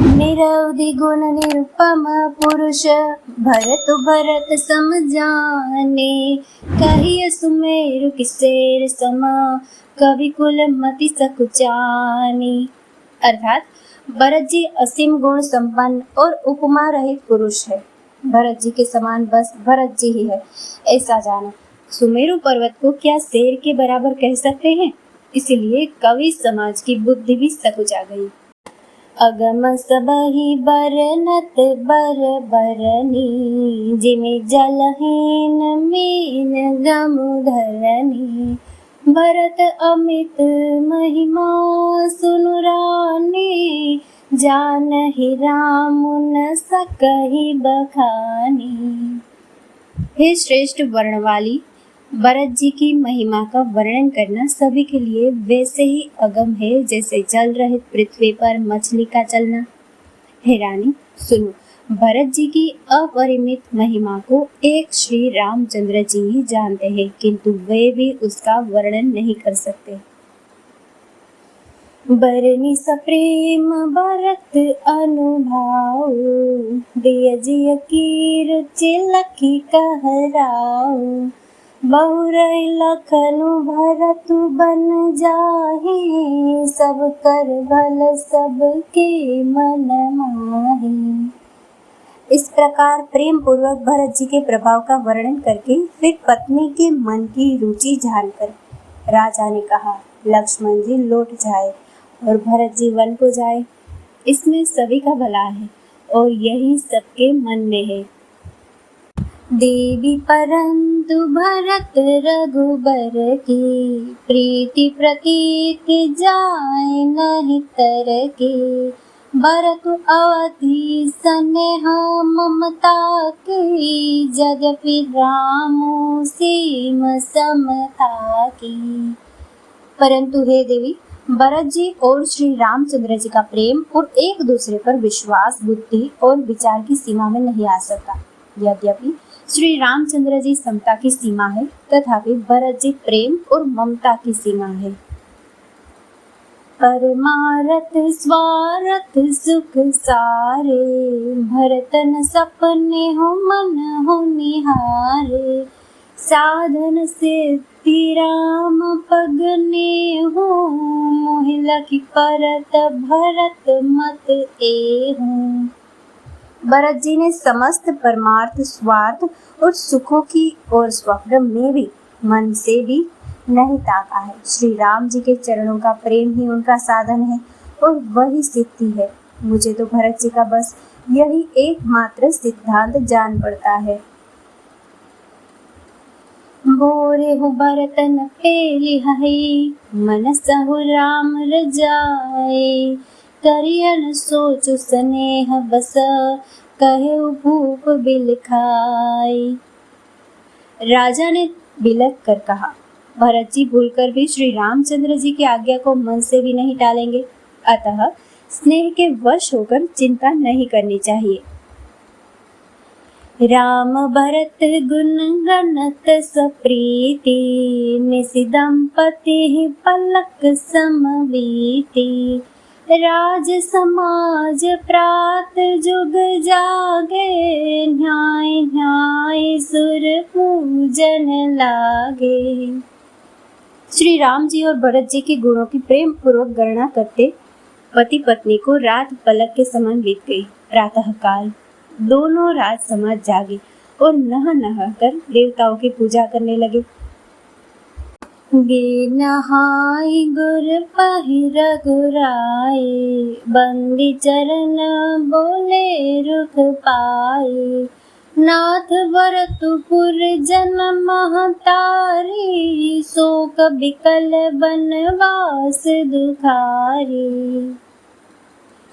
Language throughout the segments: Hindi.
निरवधि गुण निरुपम पुरुष भरत भरत सम जाने। कहिय सुमेरु किसेर सम कवि कुल मति सकुचानी। अर्थात भरत जी असीम गुण संपन्न और उपमा रहित पुरुष है। भरत जी के समान बस भरत जी ही है, ऐसा जानो। सुमेरु पर्वत को क्या शेर के बराबर कह सकते हैं? इसीलिए कवि समाज की बुद्धि भी सकुचा गई। अगम सबहि बरनत बर बरनी। जिमि जलहीन मीन गमु धरनी। भरत अमित महिमा सुनु रानी। जानहि राम न सकहि बखानी। हे श्रेष्ठ वर्ण वाली, भरत जी की महिमा का वर्णन करना सभी के लिए वैसे ही अगम है जैसे जल रहित पृथ्वी पर मछली का चलना। हे रानी सुनो, भरत जी की अपरिमित महिमा को एक श्री रामचंद्र जी ही जानते हैं, किंतु वे भी उसका वर्णन नहीं कर सकते। बरनी सप्रेम भरत अनुभाव। दिय जिय कीर चिलखी कहराव। बहुरई लखनु भरतु बन जाहि। सब कर भल सबके मन माहि। इस प्रकार प्रेम पूर्वक भरत जी के प्रभाव का वर्णन करके फिर पत्नी के मन की रुचि जानकर राजा ने कहा, लक्ष्मण जी लौट जाए और भरत जी वन को जाए। इसमें सभी का भला है और यही सबके मन में है। देवी परंतु भरत रघुबर की। प्रीति प्रतीत जाए नहीं तर के। भरत अवधि स्नेह ममता की। यद्यपि राम सीम समता की। परंतु हे देवी, भरत जी और श्री रामचंद्र जी का प्रेम और एक दूसरे पर विश्वास बुद्धि और विचार की सीमा में नहीं आ सकता। यद्यपि श्री रामचंद्र जी समता की सीमा है, तथापि भरत जी प्रेम और ममता की सीमा है। परमारथ स्वारथ सुख सारे। भरतन सपने हो मन हो निहारे। साधन सिद्धि राम पगने हो। मोहिला की परत भरत मत एहूं। भरत जी ने समस्त परमार्थ स्वार्थ और सुखों की और स्वप्न में भी मन से भी नहीं ताका है। श्री राम जी के चरणों का प्रेम ही उनका साधन है और वही सिद्धि है। मुझे तो भरत जी का बस यही एकमात्र सिद्धांत जान पड़ता है। बोरे हो भरतन पेली हई। मन सहु राम रजाए। करियन सोचु स्नेह बस। कहे भूप बिलखाई। राजा ने बिलख कर कहा, भरत जी भूलकर भी श्री रामचंद्र जी की आज्ञा को मन से भी नहीं टालेंगे, अतः स्नेह के वश होकर चिंता नहीं करनी चाहिए। राम भरत गुण गणत सप्रीति। निसि दंपति पलक समवीति। राज समाज प्रात जुग जागे। न्याय न्याय सुर पूजन लागे। श्री राम जी और भरत जी के गुणों की प्रेम पूर्वक गणना करते पति पत्नी को रात पलक के समान बीत गई। प्रातः काल दोनों राज समाज जागे और नहा नहा कर देवताओं की पूजा करने लगे। गे नहाई गुर पहिर गुराए। बंदी चरण बोले रुख पाए। नाथ भरतपुर जन महतारी। शोक बिकल बनवास दुखारी।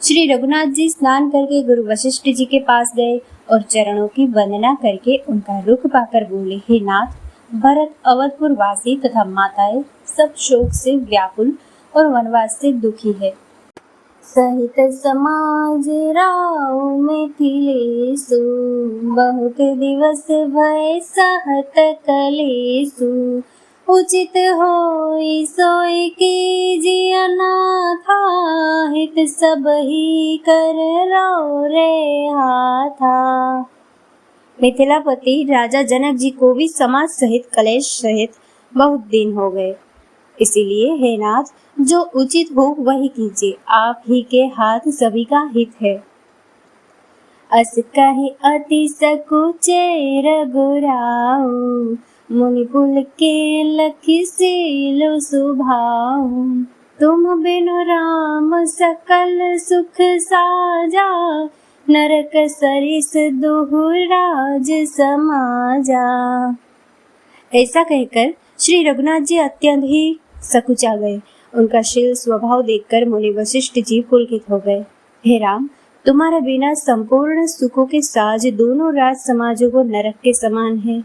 श्री रघुनाथ जी स्नान करके गुरु वशिष्ठ जी के पास गए और चरणों की वंदना करके उनका रुख पाकर बोले, हे नाथ, भरत अवधपुर वासी तथा माताएं सब शोक से व्याकुल और वनवास से दुखी है। सहित समाज राव मिथिलेषु। बहुत दिवस भय सहत कलेषु। उचित होई सोई कीजिए नाथा, हित सब ही कर रो रे हाथा। मिथिलापति राजा जनक जी को भी समाज सहित कलेश सहित बहुत दिन हो गए, इसीलिए हे नाथ, जो उचित हो वही कीजिए, आप ही के हाथ सभी का हित है। अस कहि अति सकुचे रघुराऊ, मुनि कुल के लखि सीलु सुभाऊ। तुम बिनु राम सकल सुख साजा, नरक सरिस दुहु राज समाजा। ऐसा कहकर श्री रघुनाथ जी अत्यंत ही सकुचा गए। उनका शील स्वभाव देखकर मुनि वशिष्ठ जी पुलकित हो गए। हे राम, तुम्हारे बिना संपूर्ण सुखों के साज दोनों राज समाजों को नरक के समान है।